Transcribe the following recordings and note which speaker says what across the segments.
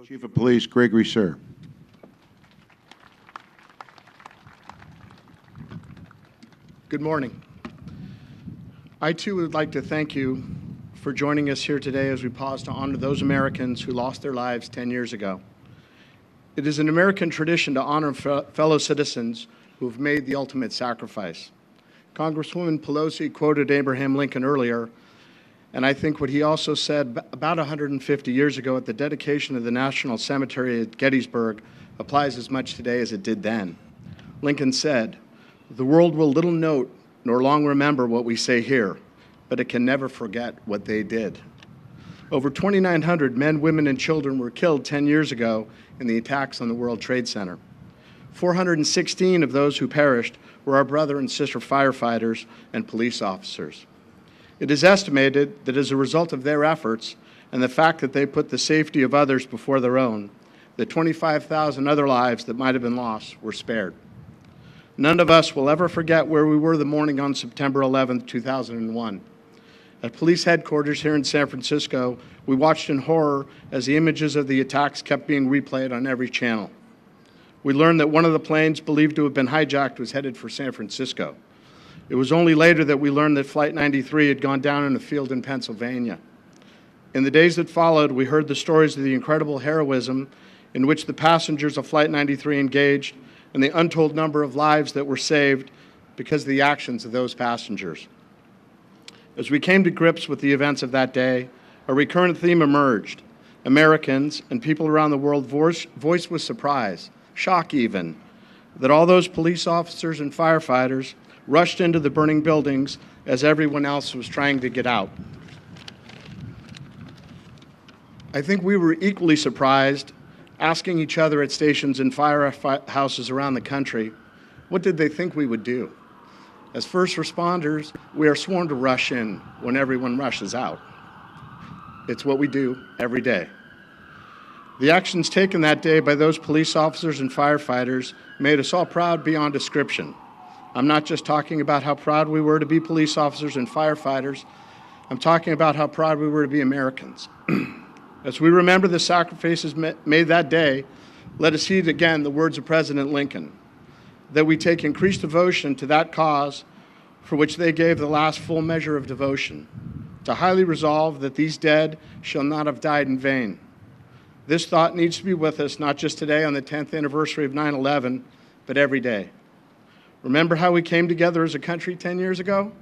Speaker 1: Chief of Police Gregory Sir.
Speaker 2: Good morning. I too would like to thank you for joining us here today as we pause to honor those Americans who lost their lives 10 years ago. It is an American tradition to honor fellow citizens who have made the ultimate sacrifice. Congresswoman Pelosi quoted Abraham Lincoln earlier, and I think what he also said about 150 years ago at the dedication of the National Cemetery at Gettysburg applies as much today as it did then. Lincoln said, "The world will little note nor long remember what we say here, but it can never forget what they did." Over 2,900 men, women, and children were killed 10 years ago in the attacks on the World Trade Center. 416 of those who perished were our brother and sister firefighters and police officers. It is estimated that as a result of their efforts and the fact that they put the safety of others before their own, the 25,000 other lives that might have been lost were spared. None of us will ever forget where we were the morning on September 11, 2001. At police headquarters here in San Francisco, we watched in horror as the images of the attacks kept being replayed on every channel. We learned that one of the planes believed to have been hijacked was headed for San Francisco. It was only later that we learned that Flight 93 had gone down in a field in Pennsylvania. In the days that followed, we heard the stories of the incredible heroism in which the passengers of Flight 93 engaged and the untold number of lives that were saved because of the actions of those passengers. As we came to grips with the events of that day, a recurrent theme emerged. Americans and people around the world voiced with surprise, shock even, that all those police officers and firefighters rushed into the burning buildings as everyone else was trying to get out. I think we were equally surprised, asking each other at stations and firehouses around the country, what did they think we would do? As first responders, we are sworn to rush in when everyone rushes out. It's what we do every day. The actions taken that day by those police officers and firefighters made us all proud beyond description. I'm not just talking about how proud we were to be police officers and firefighters. I'm talking about how proud we were to be Americans. As we remember the sacrifices made that day, let us heed again the words of President Lincoln, that we take increased devotion to that cause for which they gave the last full measure of devotion, to highly resolve that these dead shall not have died in vain. This thought needs to be with us not just today on the 10th anniversary of 9/11, but every day. Remember how we came together as a country 10 years ago?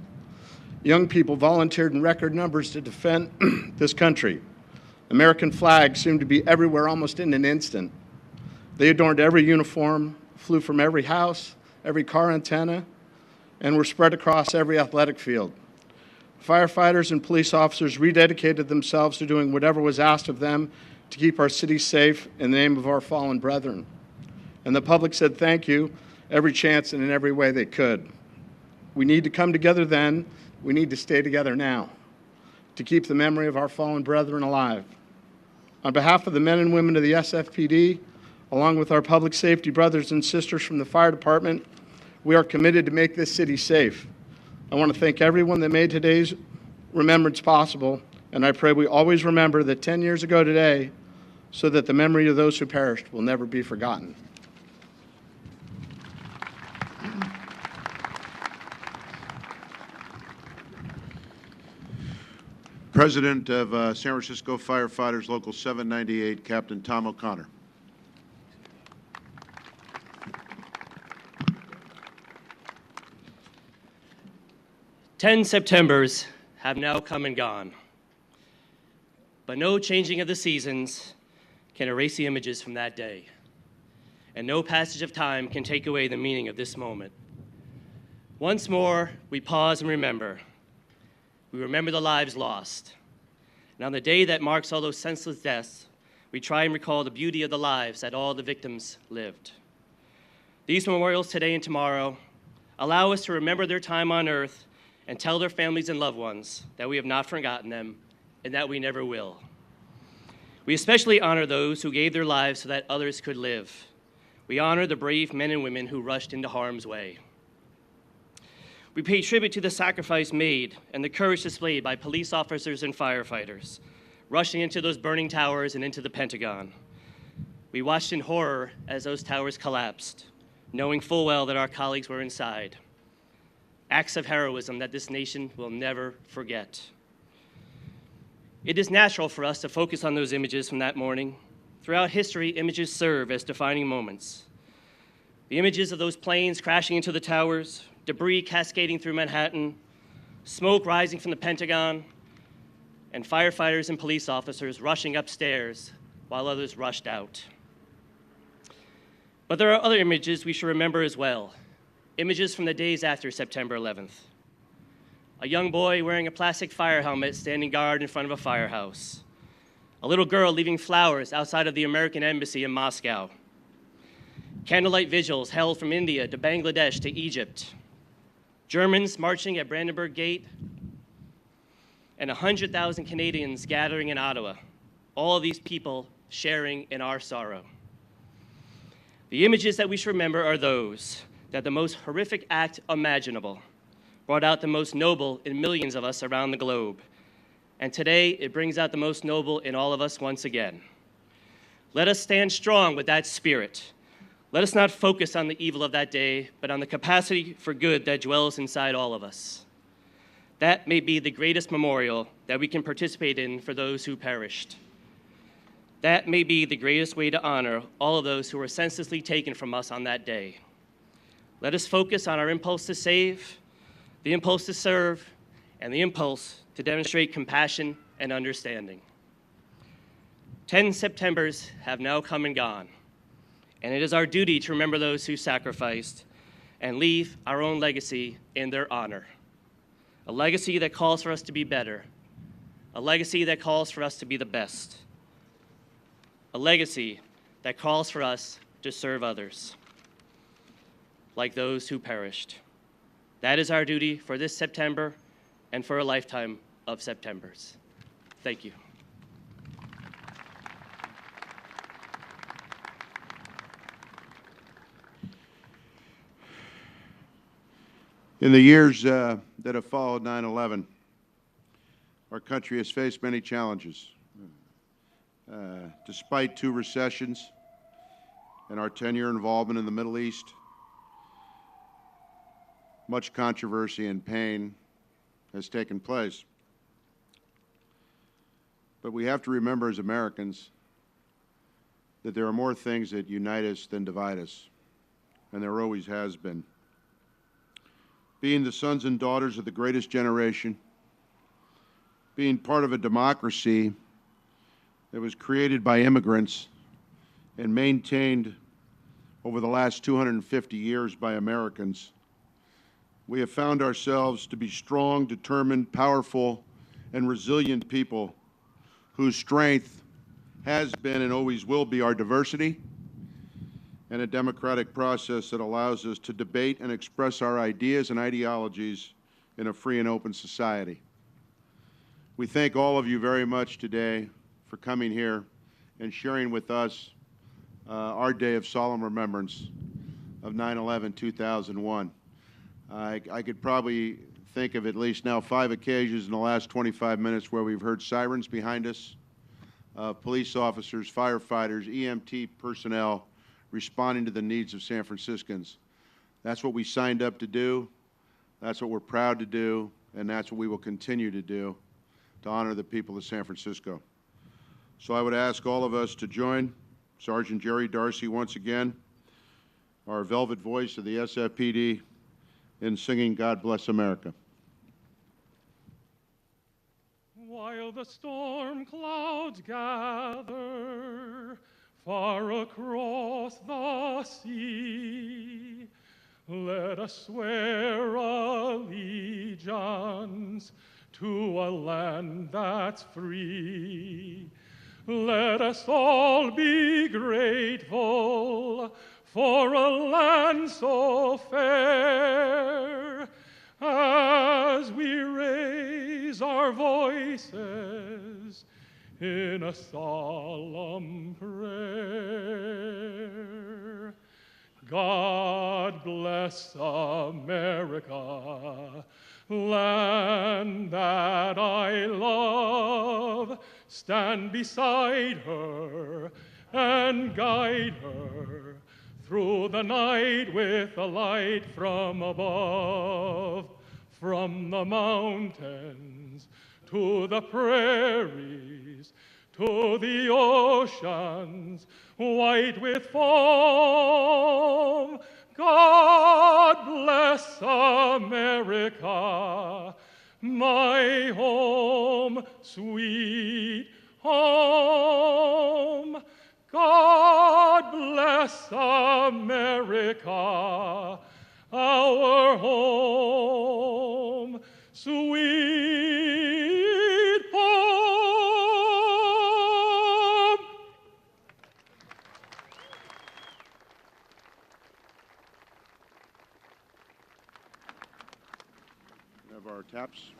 Speaker 2: Young people volunteered in record numbers to defend this country. American flags seemed to be everywhere almost in an instant. They adorned every uniform, flew from every house, every car antenna, and were spread across every athletic field. Firefighters and police officers rededicated themselves to doing whatever was asked of them to keep our city safe in the name of our fallen brethren. And the public said thank you every chance and in every way they could. We need to come together then. We need to stay together now to keep the memory of our fallen brethren alive. On behalf of the men and women of the SFPD, along with our public safety brothers and sisters from the fire department, we are committed to make this city safe. I want to thank everyone that made today's remembrance possible, and I pray we always remember that 10 years ago today, so that the memory of those who perished will never be forgotten.
Speaker 1: President of San Francisco Firefighters Local 798, Captain Tom O'Connor.
Speaker 3: "10 Septembers have now come and gone, but no changing of the seasons can erase the images from that day, and no passage of time can take away the meaning of this moment. Once more, we pause and remember. We remember the lives lost. And on the day that marks all those senseless deaths, we try and recall the beauty of the lives that all the victims lived. These memorials today and tomorrow allow us to remember their time on earth and tell their families and loved ones that we have not forgotten them and that we never will. We especially honor those who gave their lives so that others could live. We honor the brave men and women who rushed into harm's way. We pay tribute to the sacrifice made and the courage displayed by police officers and firefighters, rushing into those burning towers and into the Pentagon, We watched in horror as those towers collapsed, knowing full well that our colleagues were inside. Acts of heroism that this nation will never forget. It is natural for us to focus on those images from that morning. Throughout history, images serve as defining moments. The images of those planes crashing into the towers, debris cascading through Manhattan, smoke rising from the Pentagon, and firefighters and police officers rushing upstairs while others rushed out. But there are other images we should remember as well, images from the days after September 11th. A young boy wearing a plastic fire helmet standing guard in front of a firehouse. A little girl leaving flowers outside of the American embassy in Moscow. Candlelight vigils held from India to Bangladesh to Egypt. Germans marching at Brandenburg Gate, and 100,000 Canadians gathering in Ottawa. All of these people sharing in our sorrow. The images that we should remember are those that the most horrific act imaginable brought out the most noble in millions of us around the globe. And today, it brings out the most noble in all of us once again. Let us stand strong with that spirit. Let us not focus on the evil of that day, but on the capacity for good that dwells inside all of us. That may be the greatest memorial that we can participate in for those who perished. That may be the greatest way to honor all of those who were senselessly taken from us on that day. Let us focus on our impulse to save, the impulse to serve, and the impulse to demonstrate compassion and understanding. 10 Septembers have now come and gone, and it is our duty to remember those who sacrificed and leave our own legacy in their honor. A legacy that calls for us to be better, a legacy that calls for us to be the best, a legacy that calls for us to serve others, like those who perished. That is our duty for this September and for a lifetime of Septembers. Thank you.
Speaker 1: In the years that have followed 9/11, our country has faced many challenges. Despite 2 recessions and our 10-year involvement in the Middle East, much controversy and pain has taken place. But we have to remember as Americans that there are more things that unite us than divide us, and there always has been. Being the sons and daughters of the greatest generation, being part of a democracy that was created by immigrants and maintained over the last 250 years by Americans, we have found ourselves to be strong, determined, powerful, and resilient people whose strength has been and always will be our diversity and a democratic process that allows us to debate and express our ideas and ideologies in a free and open society. We thank all of you very much today for coming here and sharing with us our day of solemn remembrance of 9/11/2001. I could probably think of at least now 5 occasions in the last 25 minutes where we've heard sirens behind us, police officers, firefighters, EMT personnel responding to the needs of San Franciscans. That's what we signed up to do, that's what we're proud to do, and that's what we will continue to do to honor the people of San Francisco. So I would ask all of us to join Sergeant Jerry Darcy once again, our velvet voice of the SFPD, in singing God Bless America.
Speaker 4: While the storm clouds gather far across the sea, let us swear allegiance to a land that's free. Let us all be grateful for a land so fair, as we raise our voices in a solemn prayer. God bless America, land that I love. Stand beside her and guide her through the night with a light from above, from the mountains to the prairies, to the oceans white with foam. God bless America, my home, sweet home. God bless America, our home, sweet home.
Speaker 1: We have our taps.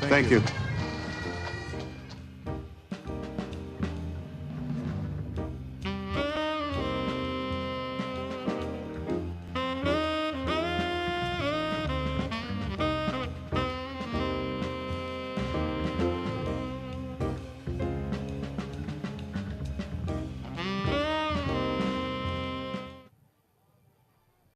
Speaker 1: Thank you.